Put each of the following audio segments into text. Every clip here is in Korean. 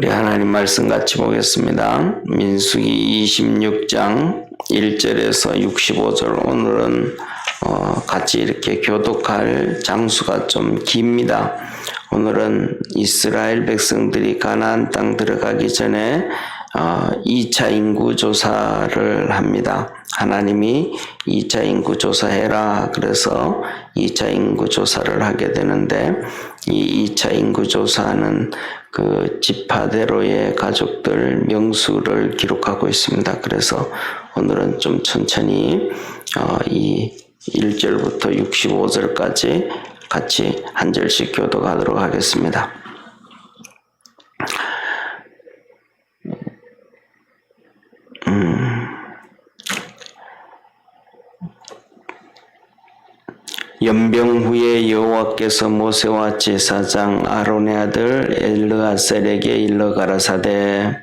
우리 하나님 말씀 같이 보겠습니다. 민수기 26장 1절에서 65절. 오늘은 같이 이렇게 교독할 장수가 좀 깁니다. 오늘은 이스라엘 백성들이 가나안 땅 들어가기 전에 2차 인구 조사를 합니다. 하나님이 2차 인구 조사해라 그래서 2차 인구 조사를 하게 되는데, 이 2차 인구 조사는 그 지파대로의 가족들 명수를 기록하고 있습니다. 그래서 오늘은 좀 천천히 이 1절부터 65절까지 같이 한 절씩 교독하도록 하겠습니다. 연병 후에 여호와께서 모세와 제사장 아론의 아들 엘르아셀에게 일러 가라사대,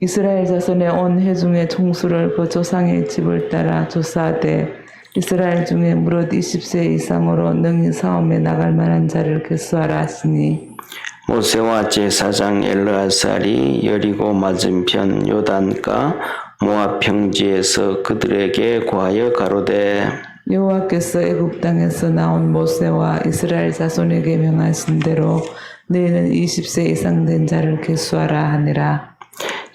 이스라엘 자손의 온 회중의 총수를 그 조상의 집을 따라 조사하되 이스라엘 중에 무릇 20세 이상으로 능히 싸움에 나갈 만한 자를 계수하라 하시니, 모세와 제사장 엘르아살이 여리고 맞은편 요단가 모압 평지에서 그들에게 구하여 가로되, 여호와께서 애굽 땅에서 나온 모세와 이스라엘 자손에게 명하신 대로 너희는 20세 이상 된 자를 계수하라 하니라.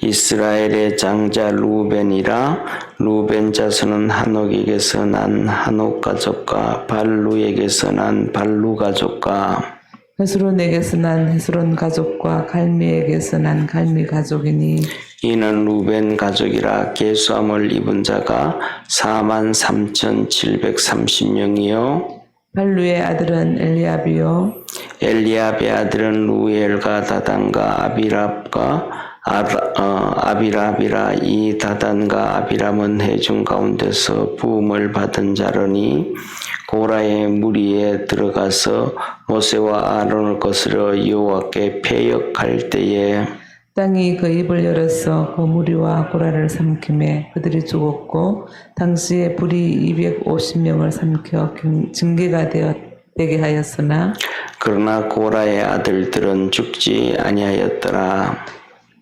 이스라엘의 장자 루벤이라. 루벤 자손은 한옥에게서 난 한옥 가족과 발루에게서 난 발루 가족과 헤스론에게서 난 헤스론 가족과 갈미에게서 난 갈미 가족이니, 이는 루벤 가족이라. 계수함을 입은 자가 43,730명이요 발루의 아들은 엘리압이요 엘리압의 아들은 루엘과 다단과 아비랍과 아비랍이라. 이 다단과 아비람은 회중 가운데서 부음을 받은 자러니 고라의 무리에 들어가서 모세와 아론을 거스려 여호와께 패역할 때에 땅이 그 입을 열어서 그 무리와 고라를 삼키매 그들이 죽었고, 당시에 불이 250명을 삼켜 징계가 되게 하였으나 그러나 고라의 아들들은 죽지 아니하였더라.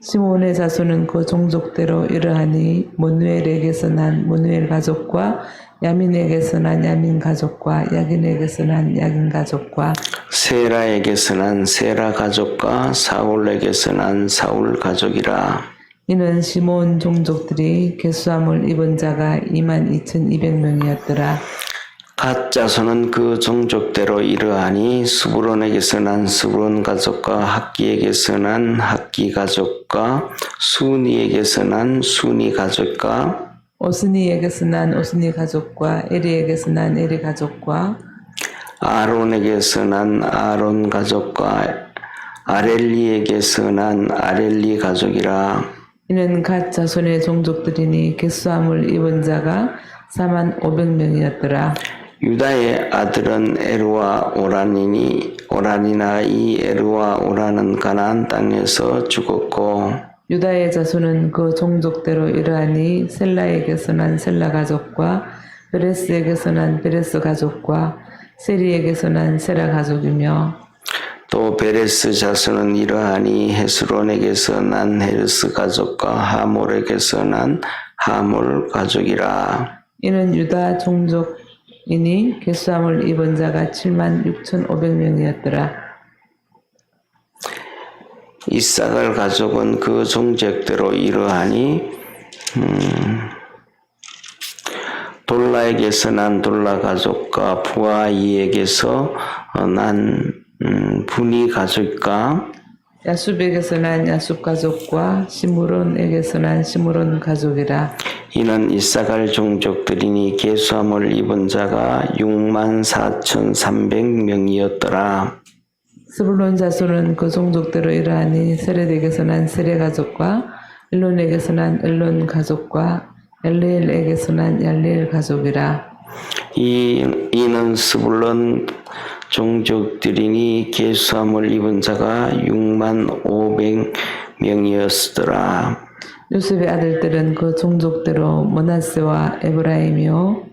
시몬의 자손은 그 종족대로 이러하니, 문우엘에게서 난 문우엘 가족과 야민에게서 난 야민 가족과 야긴에게서 난 야긴 가족과 세라에게서 난 세라 가족과 사울에게서 난 사울 가족이라. 이는 시몬 종족들이 계수함을 입은 자가 22,200명이었더라. 갓 자손은 그 종족대로 이러하니, 스불론에게서 난 스불론 가족과 학기에게서 난 학기 가족과 수니에게서 난 수니 가족과 오스니에게서 난 오스니 가족과 에리에게서 난 에리 가족과 아론에게서 난 아론 가족과 아렐리에게서 난 아렐리 가족이라. 이는 갓 자손의 종족들이니 계수함을 입은 자가 45,000명이었더라. 유다의 아들은 에루와 오란이니, 오란이나 이 에루와 오란은 가나안 땅에서 죽었고, 유다의 자손은 그 종족대로 이러하니, 셀라에게서 난 셀라 가족과 베레스에게서 난 베레스 가족과 세리에게서 난 세라 가족이며, 또 베레스 자손은 이러하니, 헤스론에게서 난 헤르스 가족과 하몰에게서 난 하몰 가족이라. 이는 유다 종족이니 계수함을 입은 자가 76,500명이었더라. 이사갈 가족은 그 종족대로 이러하니, 돌라에게서 난 돌라 가족과 부아이에게서 난 분이 가족과 야숲에게서 난 야숲 가족과 시므론에게서 난 시므론 가족이라. 이는 이사갈 종족들이니 계수함을 입은 자가 64,300명이었더라. 스불론 자손은 그 종족대로 이러하니, 세렛에게서 난 세레 가족과 엘론에게서 난 엘론 가족과 엘리엘에게서 난 얄리엘 가족이라. 이는 스불론 종족들이니 계수함을 입은 자가 65,000명이었더라. 요셉의 아들들은 그 종족대로 므낫세와 에브라임이요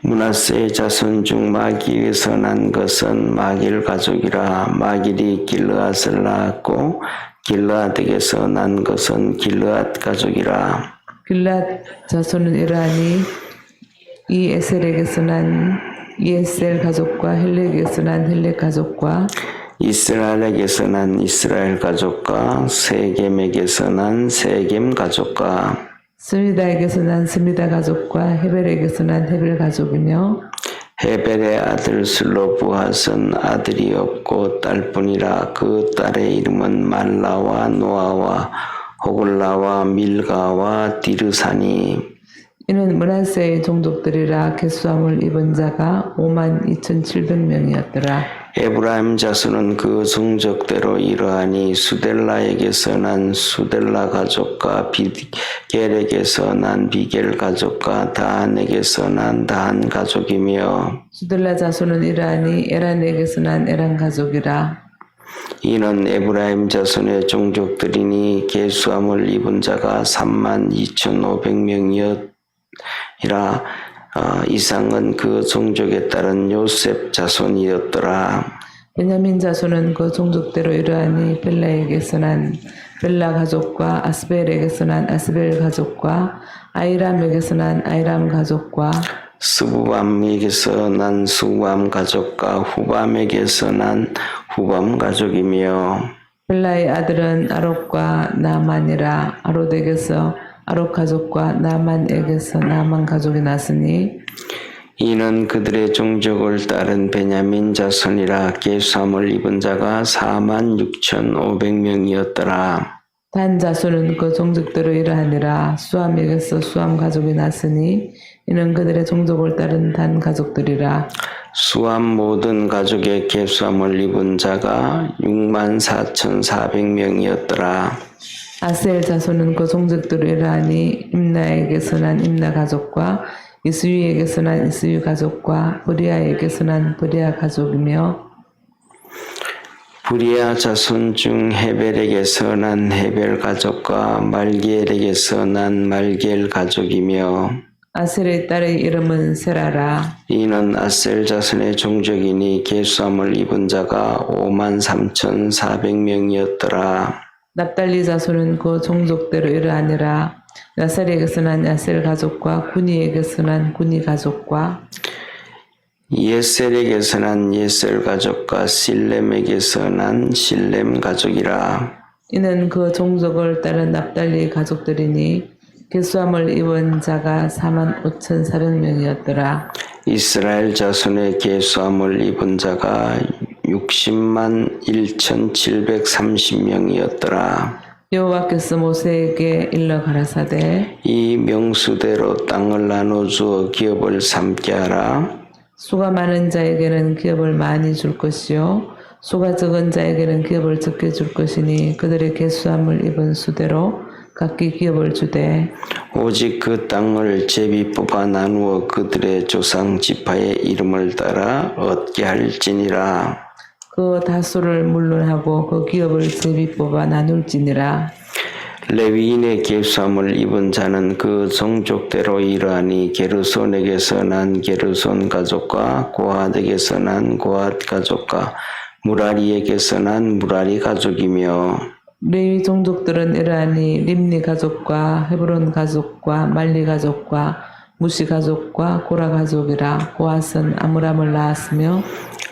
므낫세의 자손 중 마길에서 난 것은 마길 가족이라. 마길이 길르앗을 낳았고 길르앗에게서 난 것은 길르앗 가족이라. 길랏 자손은 이러하니 이에셀에게서 난 이에셀 가족과 헬렉에게서 난 헬렉 가족과 이스라엘에게서 난 이스라엘 가족과 세겜에게서 난 세겜 가족과 스미다에게서 난 스미다 가족과 헤벨에게서 난 헤벨 가족이며 헤벨의 아들 슬로브핫은 아들이 없고 딸뿐이라. 그 딸의 이름은 말라와 노아와 호글라와 밀가와 디르사니. 이는 므낫세의 종족들이라. 계수함을 입은 자가 52,700명이었더라. 에브라임 자손은 그 종족대로 이러하니 수델라에게서 난 수델라 가족과 비겔에게서 난 비겔 가족과 다한에게서 난 다한 가족이며 수들라 자손은 이러하니 에란에게서 난 에란 가족이라. 이는 에브라임 자손의 종족들이니 계수함을 입은 자가 32,500명이었더라. 이상은 그 종족에 따른 요셉 자손이었더라. 베냐민 자손은 그 종족대로 이러하니 벨라에게서 난 벨라 가족과 아스벨에게서 난 아스벨 가족과 아이람에게서 난 아이람 가족과 스부밤에게서 난 스부밤 가족과 후밤에게서 난 후밤 가족이며 벨라의 아들은 아롯과 나만이라. 아롯에게서 아롯 가족과 나만에게서 나만 가족이 났으니 이는 그들의 종족을 따른 베냐민 자손이라. 계수함을 입은 자가 46,500명이었더라. 단 자손은 그 종족대로 이러하니라. 수함에게서 수함 가족이 났으니 이는 그들의 종족을 따른 단 가족들이라. 수함 모든 가족의 계수함을 입은 자가 64,400명이었더라. 아셀 자손은 그 종족대로 이러하니 임나에게서 난 임나 가족과 이스위에게서 난 이스위 가족과 브리아에게서 난 브리아 가족이며 브리아 자손 중 헤벨에게서 난 헤벨 가족과 말기엘에게서 난 말기엘 가족이며 아셀의 딸의 이름은 세라라. 이는 아셀 자손의 종족이니 계수함을 입은 자가 53,400명이었더라. 납달리 자손은 그 종족대로 이러하니라. 야셀에게서 난 야셀 가족과 구니에게서 난 구니 가족과 예셀에게서 난 예셀 가족과 실렘에게서 난 실렘 가족이라. 이는 그 종족을 따른 납달리 가족들이니 계수함을 입은 자가 45,400명이었더라. 이스라엘 자손의 계수함을 입은 자가 601,730명이었더라. 여호와께서 모세에게 일러 가라사대 이 명수대로 땅을 나눠주어 기업을 삼게 하라. 수가 많은 자에게는 기업을 많이 줄 것이요 수가 적은 자에게는 기업을 적게 줄 것이니 그들의 계수함을 입은 수대로 각기 기업을 주되 오직 그 땅을 제비 뽑아 나누어 그들의 조상 지파의 이름을 따라 얻게 할지니라. 그 다수를 물론하고 그 기업을 제비 뽑아 나눌지니라. 레위인의 계수함을 입은 자는 그 종족대로 이러하니 게르손에게서 난 게르손 가족과 고핫에게서 난 고핫 가족과 무라리에게서 난 무라리 가족이며 레위 종족들은 이러하니 림니 가족과 헤브론 가족과 말리 가족과 무시 가족과 고라 가족이라. 고핫은 아므람을 낳았으며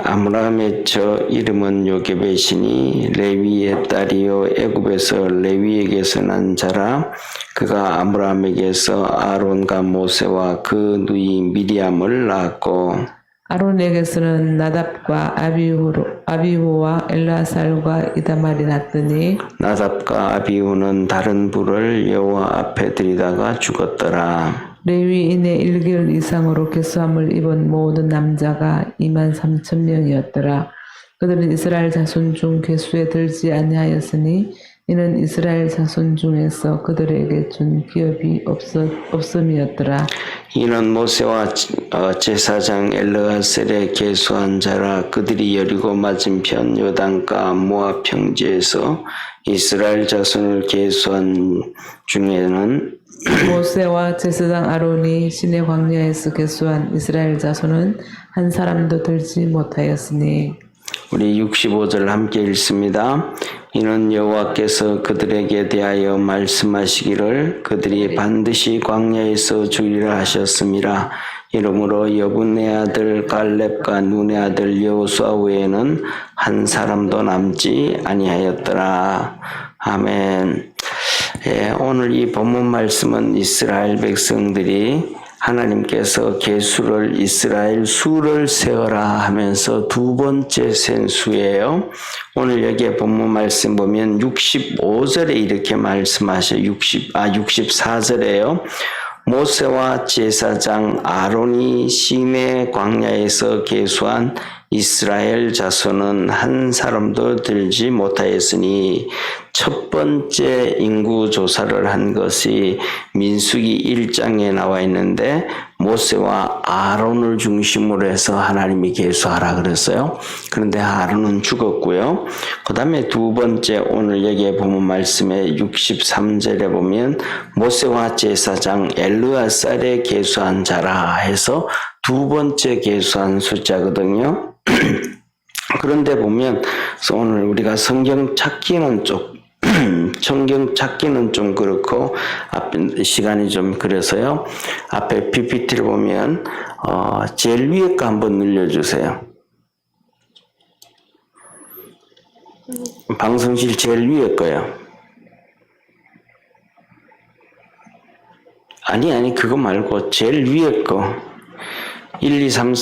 아므람의 저 이름은 요게벳이니 레위의 딸이요 애굽에서 레위에게서 난 자라. 그가 아므람에게서 아론과 모세와 그 누이 미리암을 낳았고 아론에게서는 나답과 아비후와 엘라살과 이다말이 났더니 나답과 아비후는 다른 불을 여호와 앞에 들이다가 죽었더라. 레위인의 1개월 이상으로 계수함을 입은 모든 남자가 23,000명이었더라. 그들은 이스라엘 자손 중 계수에 들지 아니하였으니 이는 이스라엘 자손 중에서 그들에게 준 기업이 없음이었더라. 이는 모세와 제사장 엘르하셀의 계수한 자라. 그들이 여리고 맞은편 요단가 모압 평지에서 이스라엘 자손을 계수한 중에는 모세와 제사장 아론이 시내 광야에서 계수한 이스라엘 자손은 한 사람도 들지 못하였으니 우리 65절 함께 읽습니다. 이는 여호와께서 그들에게 대하여 말씀하시기를 그들이 반드시 광야에서 죽이라 하셨음이라. 이러므로 여분의 아들 갈렙과 눈의 아들 여호수아 외에는 한 사람도 남지 아니하였더라. 아멘. 예, 오늘 이 본문 말씀은 이스라엘 백성들이 하나님께서 계수를 이스라엘 수를 세어라 하면서 두 번째 센 수예요. 오늘 여기에 본문 말씀 보면 65절에 이렇게 말씀하셔 64절에요. 모세와 제사장 아론이 시내 광야에서 계수한 이스라엘 자손은 한 사람도 들지 못하였으니 첫 번째 인구 조사를 한 것이 민수기 1장에 나와 있는데 모세와 아론을 중심으로 해서 하나님이 계수하라 그랬어요. 그런데 아론은 죽었고요. 그 다음에 두 번째 오늘 여기에 보면 말씀에 63절에 보면 모세와 제사장 엘르아살의 계수한 자라 해서 두 번째 계수한 숫자거든요. 그런데 보면 오늘 우리가 성경 찾기는 좀 그렇고 앞에 시간이 좀 그래서요. 앞에 PPT를 보면 제일 위에 거 한번 눌러주세요. 방송실 제일 위에 거요. 아니 그거 말고 제일 위에 거 1, 2, 3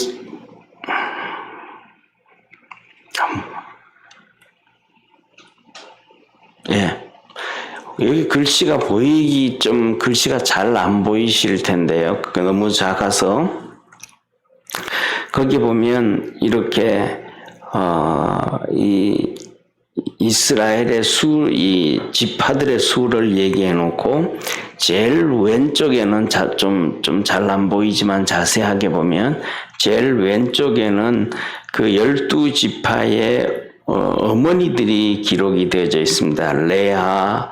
예. 여기 글씨가 보이기 좀 글씨가 잘 안 보이실 텐데요. 너무 작아서 거기 보면 이렇게 이 이스라엘의 이 지파들의 수를 얘기해 놓고 제일 왼쪽에는 좀 잘 안 보이지만 자세하게 보면 제일 왼쪽에는 그 12지파의 어머니들이 기록이 되어져 있습니다. 레아,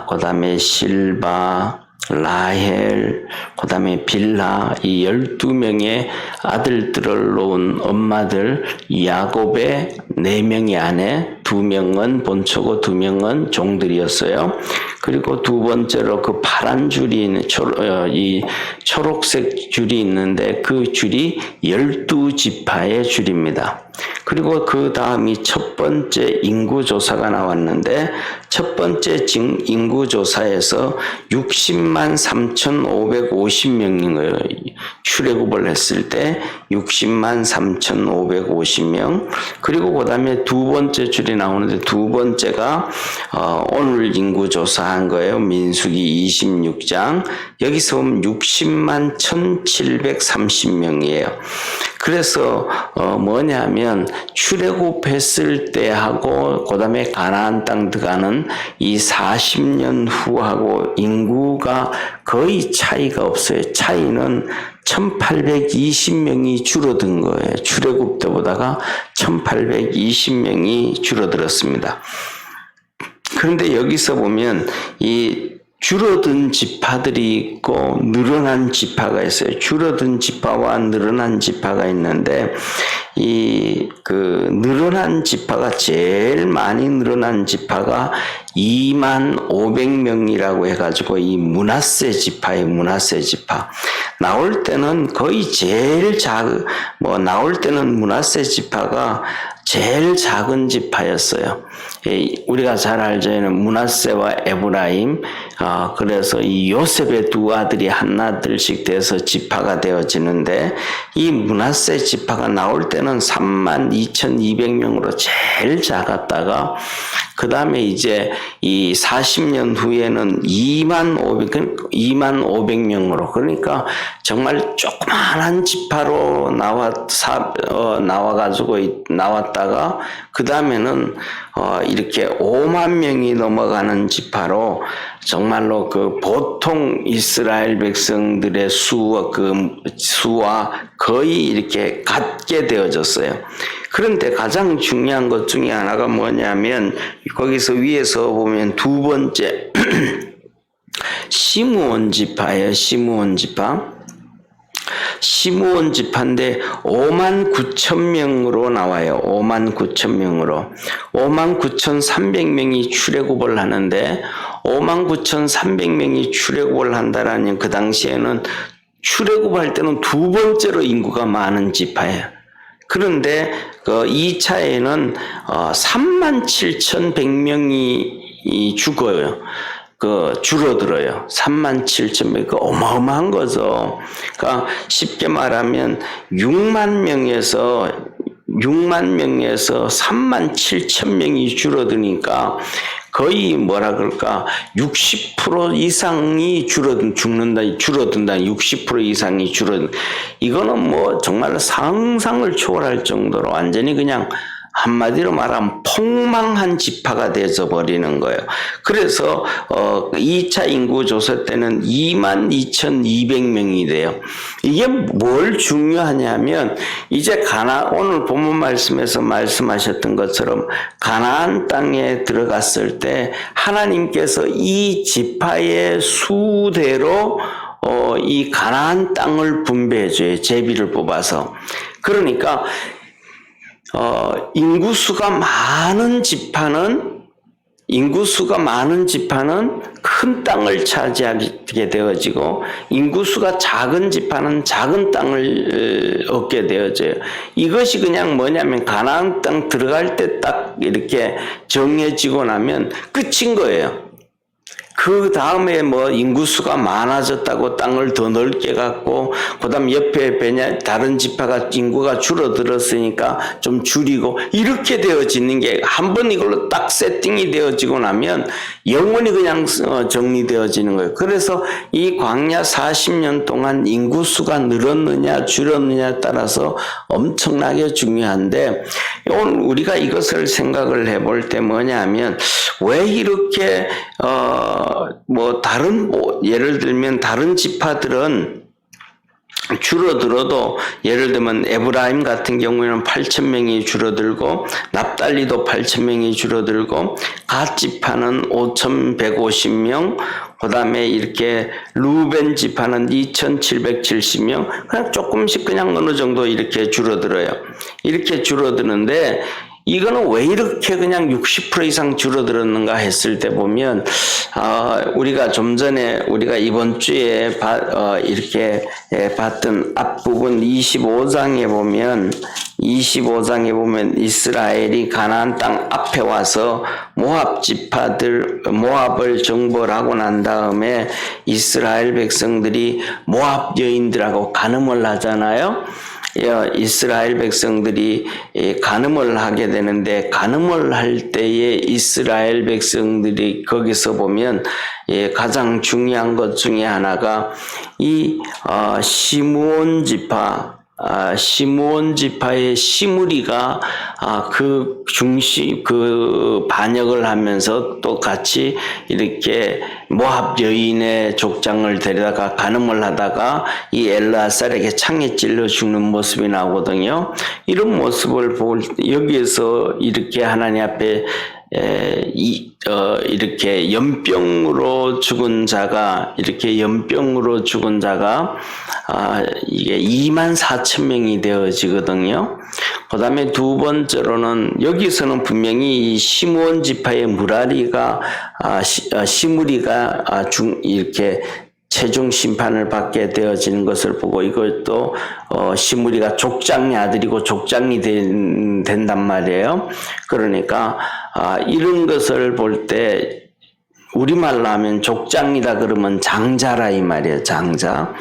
그 다음에 실바, 라헬, 그 다음에 빌하, 이 12명의 아들들을 놓은 엄마들, 야곱의 4명의 아내, 2명은 본초고 2명은 종들이었어요. 그리고 두 번째로 그 파란 줄이 이 초록색 줄이 있는데 그 줄이 12지파의 줄입니다. 그리고 그 다음이 첫 번째 인구조사가 나왔는데 첫 번째 인구조사에서 60만 3,550명인 거예요. 출애굽을 했을 때 60만 3,550명. 그리고 그 다음에 두 번째 줄이 나오는데 두 번째가 오늘 인구조사한 거예요. 민수기 26장. 여기서 보면 60만 1,730명이에요. 그래서 뭐냐면 출애굽했을 때 하고 그다음에 가나안 땅 들어가는 이 40년 후하고 인구가 거의 차이가 없어요. 차이는 1820명이 줄어든 거예요. 출애굽 때보다가 1820명이 줄어들었습니다. 그런데 여기서 보면 이 줄어든 지파들이 있고 늘어난 지파가 있어요. 줄어든 지파와 늘어난 지파가 있는데 이 늘어난 지파가 제일 많이 늘어난 지파가 2만 500명이라고 해가지고 이 므낫세 지파의 므낫세 지파 나올 때는 거의 제일 나올 때는 므낫세 지파가 제일 작은 지파였어요. 우리가 잘 알죠. 므낫세와 에브라임. 그래서 이 요셉의 두 아들이 하나둘씩 돼서 지파가 되어지는데 이 므낫세 지파가 나올 때는 32,200명으로 제일 작았다가 그 다음에 이제 이 40년 후에는 2만 500명으로 그러니까 정말 조그마한 지파로 나왔다가 그 다음에는 이렇게 5만 명이 넘어가는 지파로 정말로 그 보통 이스라엘 백성들의 수와 거의 이렇게 같게 되어졌어요. 그런데 가장 중요한 것 중에 하나가 뭐냐면 거기서 위에서 보면 두 번째 시므온 지파예요. 시므온 지파. 시므온 지파인데 5만 9천 명으로 나와요. 5만 9천 명으로. 5만 9,300명이 출애굽을 하는데 5만 9,300명이 출애굽을 한다라는 그 당시에는 출애굽할 때는 두 번째로 인구가 많은 지파예요. 그런데 그 2차에는 37,100명이 죽어요. 줄어들어요. 37,000명. 어마어마한 거죠. 그러니까 쉽게 말하면 6만 명에서 37,000명이 줄어드니까 거의 뭐라 그럴까 60% 이상이 줄어든다 60% 이상이 줄어든. 이거는 뭐 정말 상상을 초월할 정도로 완전히 그냥 한마디로 말하면 폭망한 지파가 되어져 버리는 거예요. 그래서 2차 인구조사 때는 22,200명이 돼요. 이게 뭘 중요하냐면 이제 오늘 본문 말씀에서 말씀하셨던 것처럼 가나안 땅에 들어갔을 때 하나님께서 이 지파의 수대로 이 가나안 땅을 분배해줘요. 제비를 뽑아서. 그러니까 인구수가 많은 지파는 큰 땅을 차지하게 되어지고 인구수가 작은 지파는 작은 땅을 얻게 되어져요. 이것이 그냥 뭐냐면 가나안 땅 들어갈 때 딱 이렇게 정해지고 나면 끝인 거예요. 그 다음에 뭐 인구수가 많아졌다고 땅을 더 넓게 갖고 그다음 옆에 다른 지파가 인구가 줄어들었으니까 좀 줄이고 이렇게 되어지는 게 한 번 이걸로 딱 세팅이 되어지고 나면 영원히 그냥 정리되어지는 거예요. 그래서 이 광야 40년 동안 인구수가 늘었느냐 줄었느냐에 따라서 엄청나게 중요한데 오늘 우리가 이것을 생각을 해볼 때 뭐냐면 왜 이렇게 예를 들면 다른 지파들은 줄어들어도 예를 들면 에브라임 같은 경우에는 8,000명이 줄어들고 납달리도 8,000명이 줄어들고 갓 지파는 5,150명 그 다음에 이렇게 루벤 지파는 2,770명 그냥 조금씩 그냥 어느 정도 이렇게 줄어들어요. 이렇게 줄어드는데 이거는 왜 이렇게 그냥 60% 이상 줄어들었는가 했을 때 보면 우리가 좀 전에 우리가 이번 주에 이렇게 봤던 앞부분 25장에 보면 이스라엘이 가나안 땅 앞에 와서 모압을 정벌 하고 난 다음에 이스라엘 백성들이 모압 여인들하고 간음을 하잖아요. 이스라엘 백성들이 간음을 하게 되는데 간음을 할 때에 이스라엘 백성들이 거기서 보면 가장 중요한 것 중에 하나가 이 시므온 지파의 시므리가 반역을 하면서 또 같이 이렇게 모압 여인의 족장을 데려다가 간음을 하다가 이 엘르아살에게 창에 찔러 죽는 모습이 나오거든요. 이런 모습을 여기에서 이렇게 하나님 앞에 이렇게 연병으로 죽은 자가 이게 24,000명이 되어지거든요. 그 다음에 두 번째로는 여기서는 분명히 이 시므온 지파의 시므리가 이렇게 최종 심판을 받게 되어지는 것을 보고 이것도 시므리가 족장의 아들이고 족장이 된단 말이에요. 그러니까 이런 것을 볼 때 우리말로 하면 족장이다 그러면 장자라 이 말이에요. 장자.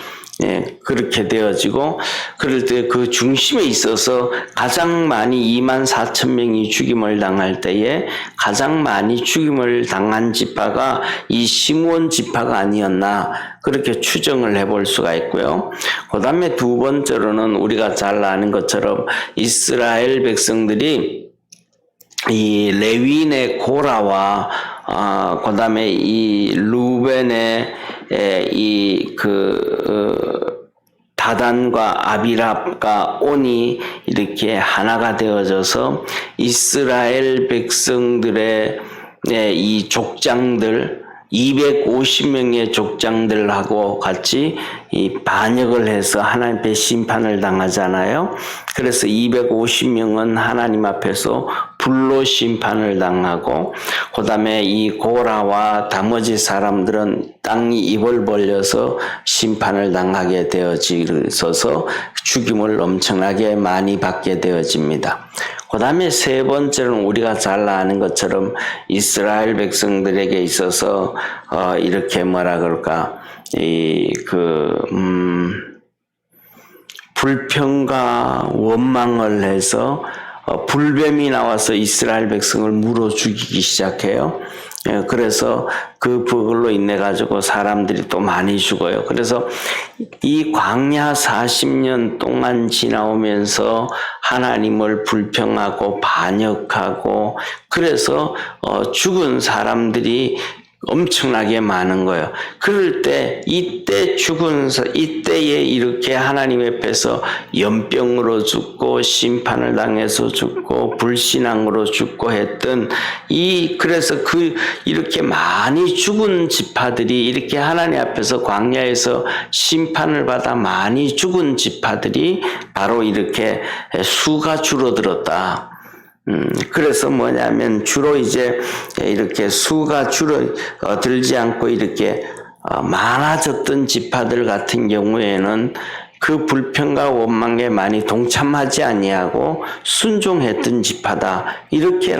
그렇게 되어지고 그럴 때 그 중심에 있어서 가장 많이 24,000명이 죽임을 당할 때에 가장 많이 죽임을 당한 지파가 이 시므온 지파가 아니었나 그렇게 추정을 해볼 수가 있고요. 그 다음에 두 번째로는 우리가 잘 아는 것처럼 이스라엘 백성들이 이 레위인의 고라와 그 다음에 이 루벤의 다단과 아비랍과 온이 이렇게 하나가 되어져서 이스라엘 백성들의 이 족장들 250명의 족장들하고 같이 이 반역을 해서 하나님 앞에 심판을 당하잖아요. 그래서 250명은 하나님 앞에서 불로 심판을 당하고, 그 다음에 이 고라와 나머지 사람들은 땅이 입을 벌려서 심판을 당하게 되어져서 죽임을 엄청나게 많이 받게 되어집니다. 그 다음에 세 번째는 우리가 잘 아는 것처럼 이스라엘 백성들에게 있어서 이렇게 뭐라 그럴까, 불평과 원망을 해서 불뱀이 나와서 이스라엘 백성을 물어 죽이기 시작해요. 그래서 그걸로 인해 가지고 사람들이 또 많이 죽어요. 그래서 이 광야 40년 동안 지나오면서 하나님을 불평하고 반역하고, 그래서 죽은 사람들이 엄청나게 많은 거예요. 그럴 때 이때에 이렇게 하나님 앞에서 연병으로 죽고 심판을 당해서 죽고 불신앙으로 죽고 했던 그래서 이렇게 많이 죽은 지파들이, 이렇게 하나님 앞에서 광야에서 심판을 받아 많이 죽은 지파들이 바로 이렇게 수가 줄어들었다. 그래서 뭐냐면 주로 이제 이렇게 수가 줄어들지 않고 이렇게 많아졌던 지파들 같은 경우에는 그 불평과 원망에 많이 동참하지 아니하고 순종했던 지파다. 이렇게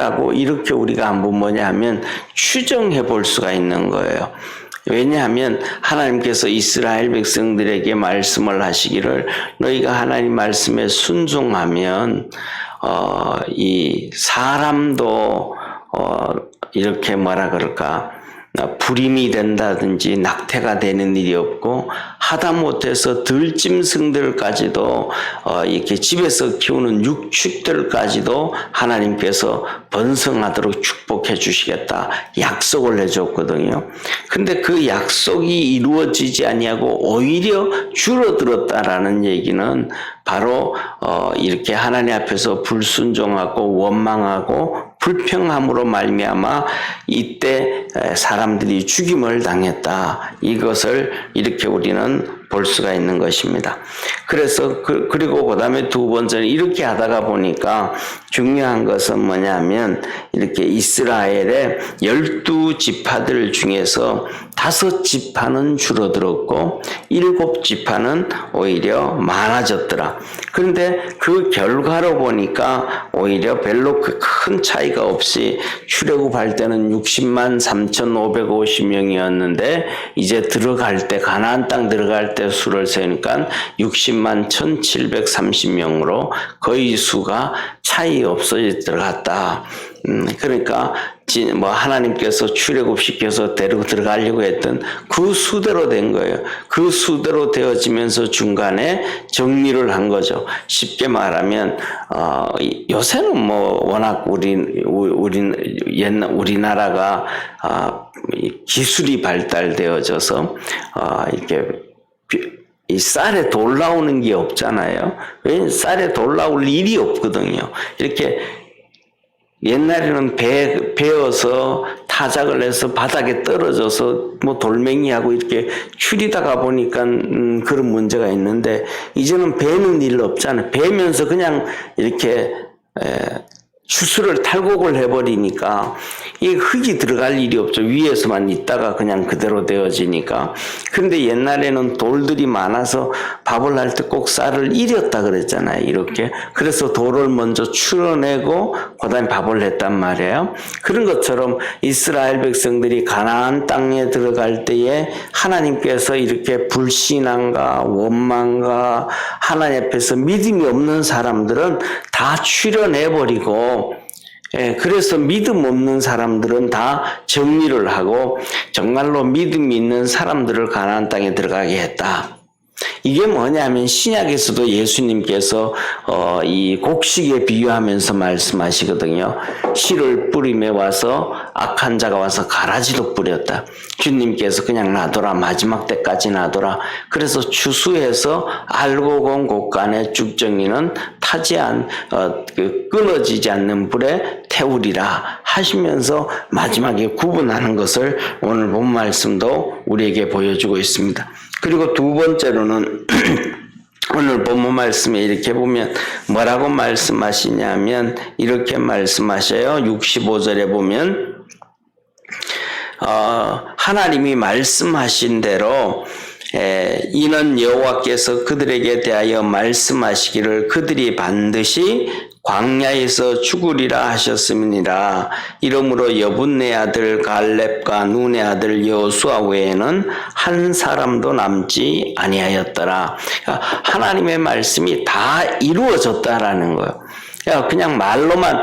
우리가 한번 뭐냐면 추정해 볼 수가 있는 거예요. 왜냐하면 하나님께서 이스라엘 백성들에게 말씀을 하시기를, 너희가 하나님 말씀에 순종하면 이 사람도 이렇게 뭐라 그럴까, 불임이 된다든지 낙태가 되는 일이 없고, 하다못해서 들짐승들까지도 이렇게 집에서 키우는 육축들까지도 하나님께서 번성하도록 축복해 주시겠다 약속을 해줬거든요. 근데 그 약속이 이루어지지 아니하고 오히려 줄어들었다라는 얘기는 바로 이렇게 하나님 앞에서 불순종하고 원망하고 불평함으로 말미암아 이때 사람들이 죽임을 당했다. 이것을 이렇게 우리는 볼 수가 있는 것입니다. 그래서 그리고 그다음에 두 번째는 이렇게 하다가 보니까 중요한 것은 뭐냐면, 이렇게 이스라엘의 12지파들 중에서 5지파는 줄어들었고 7지파는 오히려 많아졌더라. 그런데 그 결과로 보니까 오히려 별로 큰 차이가 없이 출애굽할 때는 60만 3,550명이었는데 이제 가나안 땅 들어갈 때 수를 세니까 60만 1,730명으로 거의 수가 차이 없어 들어갔다. 그러니까 하나님께서 출애굽시켜서 데리고 들어가려고 했던 그 수대로 된 거예요. 그 수대로 되어지면서 중간에 정리를 한 거죠. 쉽게 말하면 요새는 워낙 우리나라가 기술이 발달되어져서 이렇게 이 쌀에 돌 나오는 게 없잖아요. 왜냐면 쌀에 돌 나올 일이 없거든요. 이렇게 옛날에는 베어서 타작을 해서 바닥에 떨어져서 돌멩이하고 이렇게 추리다가 보니까 그런 문제가 있는데, 이제는 베는 일 없잖아요. 베면서 그냥 이렇게 추수를 탈곡을 해버리니까 이 흙이 들어갈 일이 없죠. 위에서만 있다가 그냥 그대로 되어지니까. 그런데 옛날에는 돌들이 많아서 밥을 할 때 꼭 쌀을 이렸다 그랬잖아요. 이렇게. 그래서 돌을 먼저 추려내고 그다음에 밥을 했단 말이에요. 그런 것처럼 이스라엘 백성들이 가나안 땅에 들어갈 때에 하나님께서 이렇게 불신앙과 원망과 하나님 앞에서 믿음이 없는 사람들은 다 추려내버리고, 그래서 믿음 없는 사람들은 다 정리를 하고 정말로 믿음이 있는 사람들을 가나안 땅에 들어가게 했다. 이게 뭐냐면 신약에서도 예수님께서 이 곡식에 비유하면서 말씀하시거든요. 씨를 뿌림에 와서 악한 자가 와서 가라지도 뿌렸다. 주님께서 그냥 놔둬라. 마지막 때까지 놔둬라. 그래서 추수해서 알고 본 곳간에 쭉정이는 끊어지지 않는 불에 태우리라 하시면서 마지막에 구분하는 것을 오늘 본 말씀도 우리에게 보여주고 있습니다. 그리고 두 번째로는 오늘 본문 말씀에 이렇게 보면 뭐라고 말씀하시냐면 이렇게 말씀하셔요. 65절에 보면 하나님이 말씀하신 대로 이는 여호와께서 그들에게 대하여 말씀하시기를 그들이 반드시 광야에서 죽으리라 하셨음이니라. 이러므로 여분네 아들 갈렙과 눈의 아들 여호수아 외에는 한 사람도 남지 아니하였더라. 하나님의 말씀이 다 이루어졌다라는 거예요. 그냥 말로만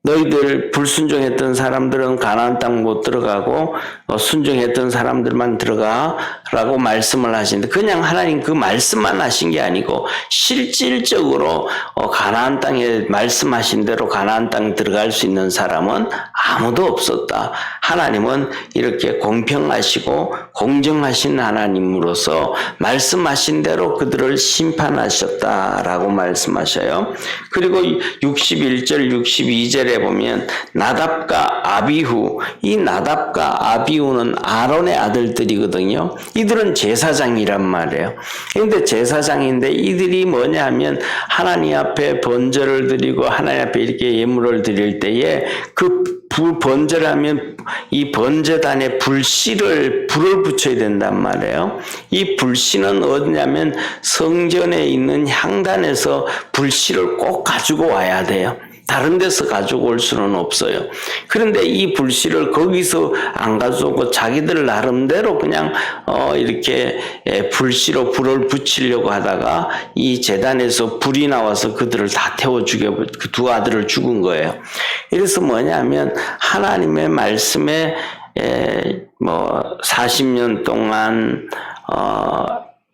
너희들 불순종했던 사람들은 가나안 땅 못 들어가고 순종했던 사람들만 들어가라고 말씀을 하시는데 그냥 하나님 그 말씀만 하신 게 아니고 실질적으로 가나안 땅에 말씀하신 대로 가나안 땅 들어갈 수 있는 사람은 아무도 없었다. 하나님은 이렇게 공평하시고 공정하신 하나님으로서 말씀하신 대로 그들을 심판하셨다라고 말씀하셔요. 그리고 61절 62절에 보면 나답과 아비후, 이 나답과 아비후는 아론의 아들들이거든요. 이들은 제사장이란 말이에요. 그런데 제사장인데 이들이 뭐냐 하면 하나님 앞에 번제를 드리고 하나님 앞에 이렇게 예물을 드릴 때에 그 번제라면 이 번제단에 불을 붙여야 된단 말이에요. 이 불씨는 어디냐면 성전에 있는 향단에서 불씨를 꼭 가지고 와야 돼요. 다른 데서 가지고 올 수는 없어요. 그런데 이 불씨를 거기서 안 가져오고 자기들 나름대로 그냥 이렇게 불씨로 불을 붙이려고 하다가 이 제단에서 불이 나와서 그들을 다 태워 죽여 그 두 아들을 죽은 거예요. 이래서 뭐냐면 하나님의 말씀에 40년 동안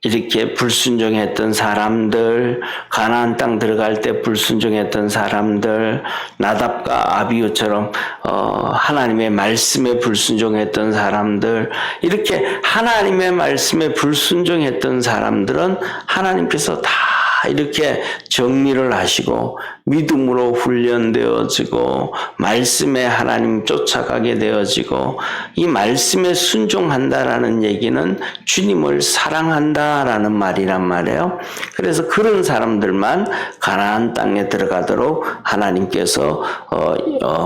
이렇게 불순종했던 사람들, 가나안 땅 들어갈 때 불순종했던 사람들, 나답과 아비후처럼 하나님의 말씀에 불순종했던 사람들, 이렇게 하나님의 말씀에 불순종했던 사람들은 하나님께서 다 이렇게 정리를 하시고 믿음으로 훈련되어지고 말씀에 하나님 쫓아가게 되어지고 이 말씀에 순종한다라는 얘기는 주님을 사랑한다라는 말이란 말이에요. 그래서 그런 사람들만 가나안 땅에 들어가도록 하나님께서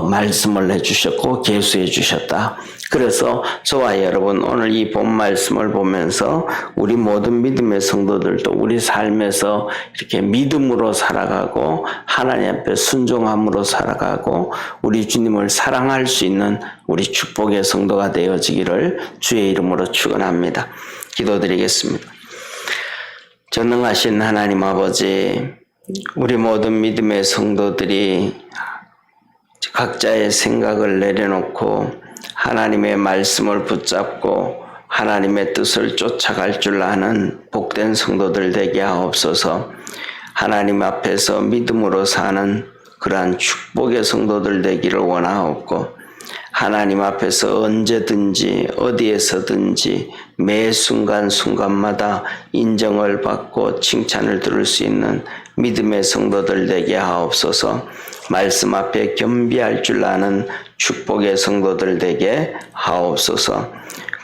말씀을 해주셨고 계수해 주셨다. 그래서 저와 여러분 오늘 이 본 말씀을 보면서 우리 모든 믿음의 성도들도 우리 삶에서 이렇게 믿음으로 살아가고 하나님 앞에 순종함으로 살아가고 우리 주님을 사랑할 수 있는 우리 축복의 성도가 되어지기를 주의 이름으로 축원합니다. 기도드리겠습니다. 전능하신 하나님 아버지, 우리 모든 믿음의 성도들이 각자의 생각을 내려놓고 하나님의 말씀을 붙잡고 하나님의 뜻을 쫓아갈 줄 아는 복된 성도들 되게 하옵소서. 하나님 앞에서 믿음으로 사는 그러한 축복의 성도들 되기를 원하옵고 하나님 앞에서 언제든지 어디에서든지 매 순간순간마다 인정을 받고 칭찬을 들을 수 있는 믿음의 성도들 되게 하옵소서. 말씀 앞에 겸비할 줄 아는 축복의 성도들 되게 하옵소서.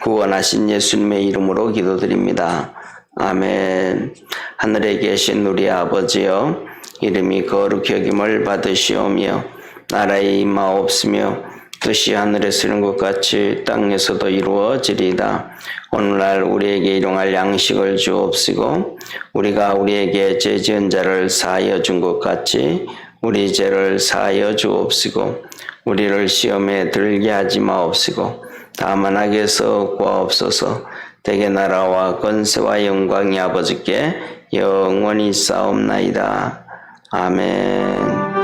구원하신 예수님의 이름으로 기도드립니다. 아멘. 하늘에 계신 우리 아버지여, 이름이 거룩히 여김을 받으시오며 나라의 임하옵시며 뜻이 하늘에서 이룬 것 같이 땅에서도 이루어지리이다. 오늘날 우리에게 일용할 양식을 주옵시고 우리가 우리에게 죄 지은 자를 사하여 준 것 같이 우리 죄를 사하여 주옵시고 우리를 시험에 들게 하지 마옵시고 다만 악에서 구하옵소서. 대개 나라와 권세와 영광이 아버지께 영원히 싸움나이다. 아멘.